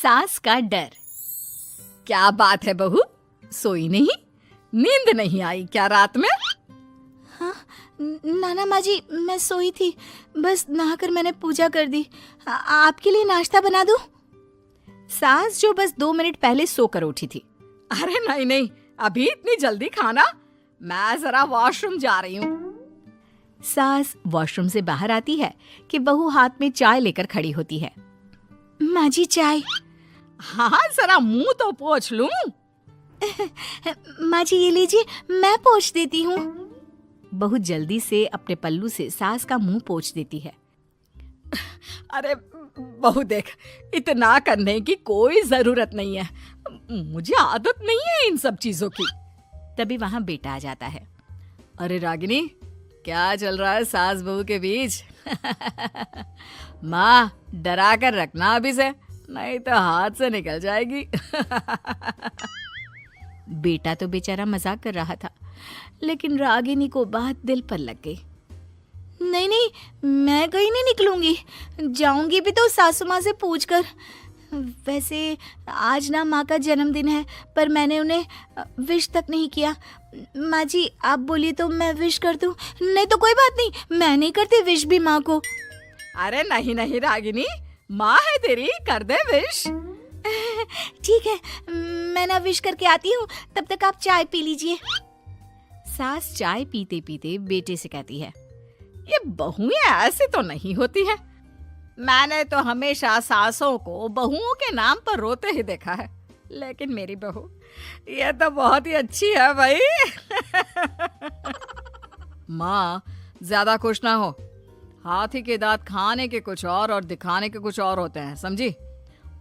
सास का डर। क्या बात है बहू, सोई नहीं? नींद नहीं आई क्या रात में? हाँ नाना माँ जी, मैं सोई थी, बस नहाकर मैंने पूजा कर दी। आपके लिए नाश्ता बना दूं? सास जो बस 2 मिनट पहले सोकर उठी थी। अरे नहीं नहीं, अभी इतनी जल्दी खाना? मैं जरा वॉशरूम जा रही हूँ। सास वॉशरूम से बाहर आती है कि बहू हाथ में चाय लेकर खड़ी होती है। माँ जी चाय। हाँ जरा मुंह तो पोंछ लूं। माँ जी ये लीजिए, मैं पोंछ देती हूँ। बहू जल्दी से अपने पल्लू से सास का मुंह पोंछ देती है। अरे बहू देख, इतना करने की कोई जरूरत नहीं है, मुझे आदत नहीं है इन सब चीजों की। तभी वहां बेटा आ जाता है। अरे रागिनी, क्या चल रहा है सास बहू के बीच? माँ डरा कर रखना अभी से, नहीं तो हाथ से निकल जाएगी। बेटा तो बेचारा मजाक कर रहा था, लेकिन रागिनी को बात दिल पर लग गई। नहीं नहीं, मैं कहीं नहीं निकलूंगी, जाऊंगी भी तो सासू माँ से पूछकर। वैसे आज ना माँ का जन्मदिन है, पर मैंने उन्हें विश तक नहीं किया। माँ जी आप बोलिए तो मैं विश कर दूं? नहीं तो कोई बात नहीं, मैं नहीं करती विश भी माँ को। अरे नहीं नहीं रागिनी, माँ है तेरी, कर दे विश। ठीक है, मैं ना विश करके आती हूँ, तब तक आप चाय पी लीजिए। सास चाय पीते पीते बेटे से कहती है, ये बहुएं ऐसे तो नहीं होती है। मैंने तो हमेशा सासों को बहुओं के नाम पर रोते ही देखा है, लेकिन मेरी बहू ये तो बहुत ही अच्छी है भाई। माँ ज्यादा खुश ना हो, हाथी के दांत खाने के कुछ और दिखाने के कुछ और होते हैं, समझी?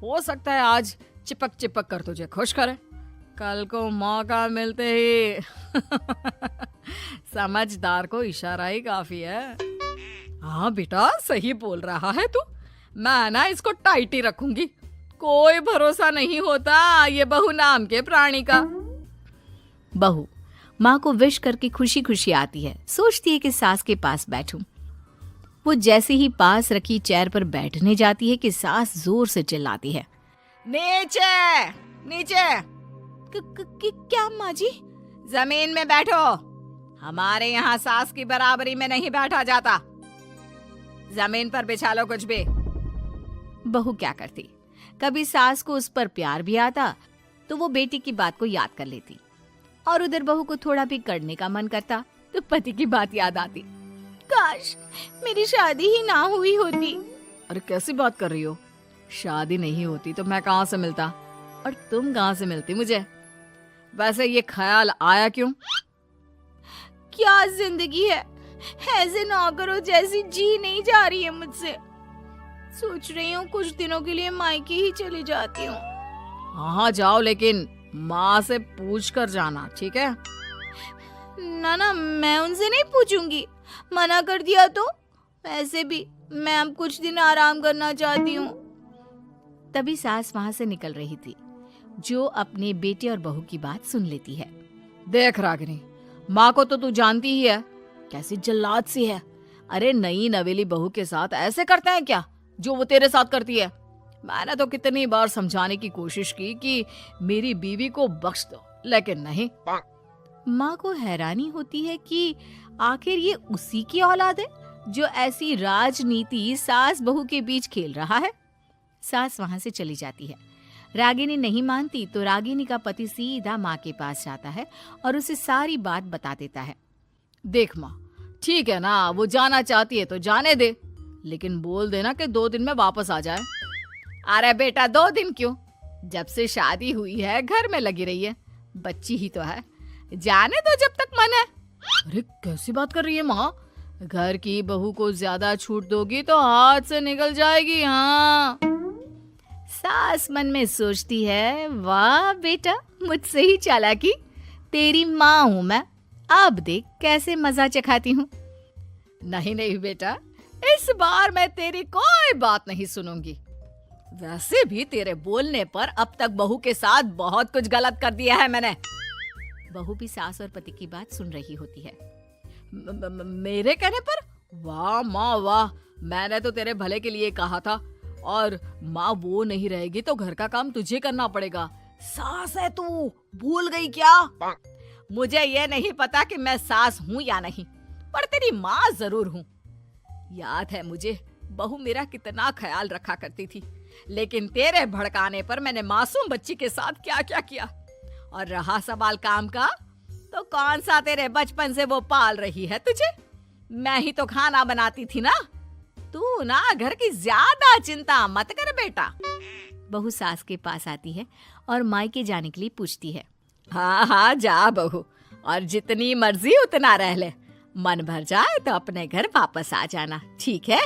हो सकता है आज चिपक चिपक कर तुझे खुश करे, कल को मौका मिलते ही। समझदार को इशारा ही काफी है। हाँ बेटा सही बोल रहा है तू, मैं ना इसको टाइट ही रखूंगी, कोई भरोसा नहीं होता ये बहू नाम के प्राणी का। बहू माँ को विश करके खुशी खुशी आती है, सोचती है कि सास के पास बैठूं। वो जैसे ही पास रखी चेयर पर बैठने जाती है कि सास जोर से चिल्लाती है, नीचे नीचे। क्या माँ जी? जमीन में बैठो, हमारे यहाँ सास की बराबरी में नहीं बैठा जाता, जमीन पर बिछा लो कुछ भी। बहू क्या करती, कभी सास को उस पर प्यार भी आता तो वो बेटी की बात को याद कर लेती, और उधर बहू को थोड़ा भी करने का मन करता तो पति की बात याद आती। काश मेरी शादी ही ना हुई होती। अरे कैसी बात कर रही हो, शादी नहीं होती तो मैं कहाँ से मिलता और तुम कहाँ से मिलती मुझे? वैसे ये ख्याल आया क्यों? क्या जिंदगी है, ऐसे नौकरों जैसी जी नहीं जा रही है मुझसे। सोच रही हूँ कुछ दिनों के लिए मायके ही चली जाती हूँ। हाँ जाओ, लेकिन माँ से पूछ कर जाना, ठीक है? ना मैं उनसे नहीं पूछूंगी, मना कर दिया तो। ऐसे भी मैं अब कुछ दिन आराम करना चाहती हूँ। तभी सास वहां से निकल रही थी, जो अपने बेटे और बहू की बात सुन लेती है। देख रागिनी, माँ को तो तू जानती ही है, कैसी जल्लाद सी है। अरे नई नवेली बहू के साथ ऐसे करते हैं क्या जो वो तेरे साथ करती है? मैंने तो कितनी बार समझाने की कोशिश की कि मेरी बीवी को बख्श दो, लेकिन नहीं। माँ को हैरानी होती है कि आखिर ये उसी की औलाद है जो ऐसी राजनीति सास बहू के बीच खेल रहा है। सास वहां से चली जाती है। रागिनी नहीं मानती तो रागिनी का पति सीधा माँ के पास जाता है और उसे सारी बात बता देता है। देख माँ, ठीक है ना, वो जाना चाहती है तो जाने दे, लेकिन बोल देना कि 2 दिन में वापस आ जाए। अरे बेटा 2 दिन क्यों, जब से शादी हुई है घर में लगी रही है, बच्ची ही तो है, जाने दो जब तक मन है। अरे कैसी बात कर रही है माँ, घर की बहू को ज्यादा छूट दोगी तो हाथ से निकल जाएगी। हाँ, सास मन में सोचती है, वाह बेटा मुझसे ही चालाकी, तेरी माँ हूं मैं, अब देख कैसे मजा चखाती हूँ। नहीं नहीं बेटा, इस बार मैं तेरी कोई बात नहीं सुनूंगी। वैसे भी तेरे बोलने पर अब तक बहू के साथ बहुत कुछ गलत कर दिया है मैंने। बहू भी सास और पति की बात सुन रही होती है। मेरे कहने पर? वाह माँ वाह, मैंने तो तेरे भले के लिए कहा था, और माँ वो नहीं रहेगी तो घर का काम तुझे करना पड़ेगा। सास है तू, भूल गई क्या? मुझे ये नहीं पता कि मैं सास हूँ या नहीं, पर तेरी माँ जरूर हूँ। याद है मुझे बहू मेरा कितना ख्याल रखा करती थी, लेकिन तेरे भड़काने पर मैंने मासूम बच्ची के साथ क्या क्या किया। और रहा सवाल काम का, तो कौन सा तेरे बचपन से वो पाल रही है तुझे? मैं ही तो खाना बनाती थी ना। तू ना घर की ज्यादा चिंता मत कर बेटा। बहू सास के पास आती है और मायके जाने के लिए पूछती है। हाँ हाँ जा बहू, और जितनी मर्जी उतना रह ले। मन भर जाए तो अपने घर वापस आ जाना, ठीक है?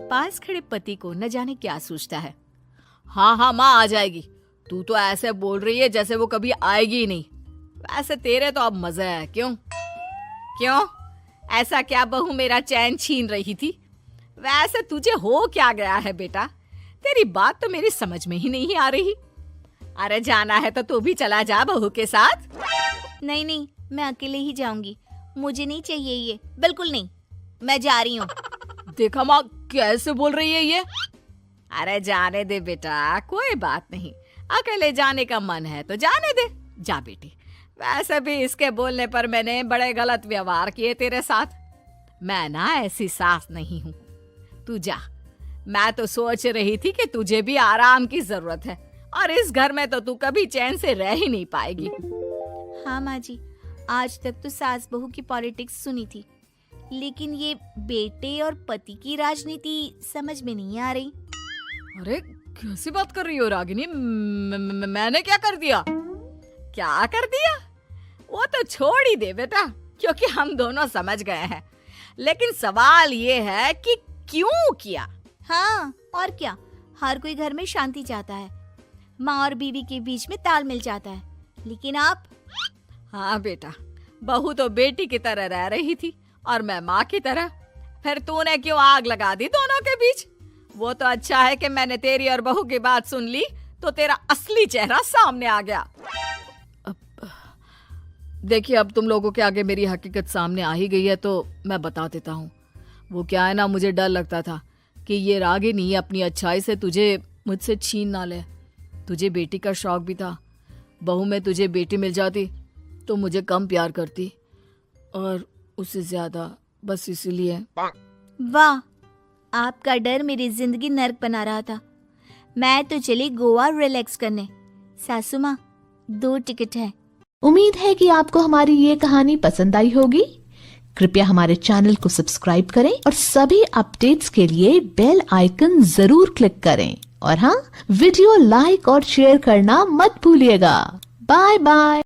पास खड़े पति को न जाने क्या सोचता है। हाँ हाँ माँ आ जाएगी। तू तो ऐसे बोल रही है जैसे वो कभी आएगी ही नहीं। वैसे तेरे तो अब मजे है। क्यों क्यों ऐसा क्या बहू मेरा चैन छीन रही थी? वैसे तुझे हो क्या गया है बेटा? तेरी बात तो मेरी समझ में ही नहीं आ रही। अरे जाना है तो तू भी चला जा बहू के साथ। नहीं नहीं, मैं अकेले ही जाऊंगी। मुझे नहीं चाहिए ये, बिल्कुल नहीं। मैं जा रही हूँ। देखा माँ कैसे बोल रही है ये। अरे जाने दे बेटा, कोई बात नहीं। अकेले जाने का मन है तो जाने दे। जा बेटी। वैसे भी इसके बोलने पर मैंने बड़े गलत व्यवहार किए तेरे साथ। मैं ना ऐसी सास नहीं हूँ। तू जा। मैं तो सोच रही थी कि तुझे भी आराम की जरूरत है, और इस घर में तो तू कभी चैन से रह ही नहीं पाएगी। हाँ माँ जी, आज तक तो सास बहू की पॉलिटिक्स सुनी थी, लेकिन ये बेटे और पति की राजनीति समझ में नहीं आ रही। अरे कैसी बात कर रही हो रागिनी? मैंने क्या कर दिया? क्या कर दिया? वो तो छोड़ ही दे बेटा, क्योंकि हम दोनों समझ गए हैं। लेकिन सवाल ये है कि क्यों किया? हाँ और क्या, हर कोई घर में शांति चाहता है, माँ और बीवी के बीच में तालमेल चाहता है, लेकिन आप? हाँ बेटा, बहू तो बेटी की तरह रह रही थी और मैं माँ की तरह। फिर तूने क्यों आग लगा दी दोनों के बीच? वो तो अच्छा है कि मैंने तेरी और बहू की बात सुन ली, तो तेरा असली चेहरा सामने आ गया। देखिए, अब तुम लोगों के आगे मेरी हकीकत सामने आ ही गई है तो मैं बता देता हूँ। वो क्या है ना, मुझे डर लगता था कि ये रागिनी अपनी अच्छाई से तुझे मुझसे छीन ना ले। तुझे बेटी का शौक भी था। बहू में तुझे बेटी मिल जाती तो मुझे कम प्यार करती, और उससे ज्यादा, बस इसीलिए। वाह, आपका डर मेरी जिंदगी नर्क बना रहा था। मैं तो चली गोवा रिलैक्स करने। सासू माँ, 2 टिकट है। उम्मीद है कि आपको हमारी ये कहानी पसंद आई होगी। कृपया हमारे चैनल को सब्सक्राइब करें और सभी अपडेट्स के लिए बेल आइकन जरूर क्लिक करें। और हाँ, वीडियो लाइक और शेयर करना मत भूलिएगा। Bye bye.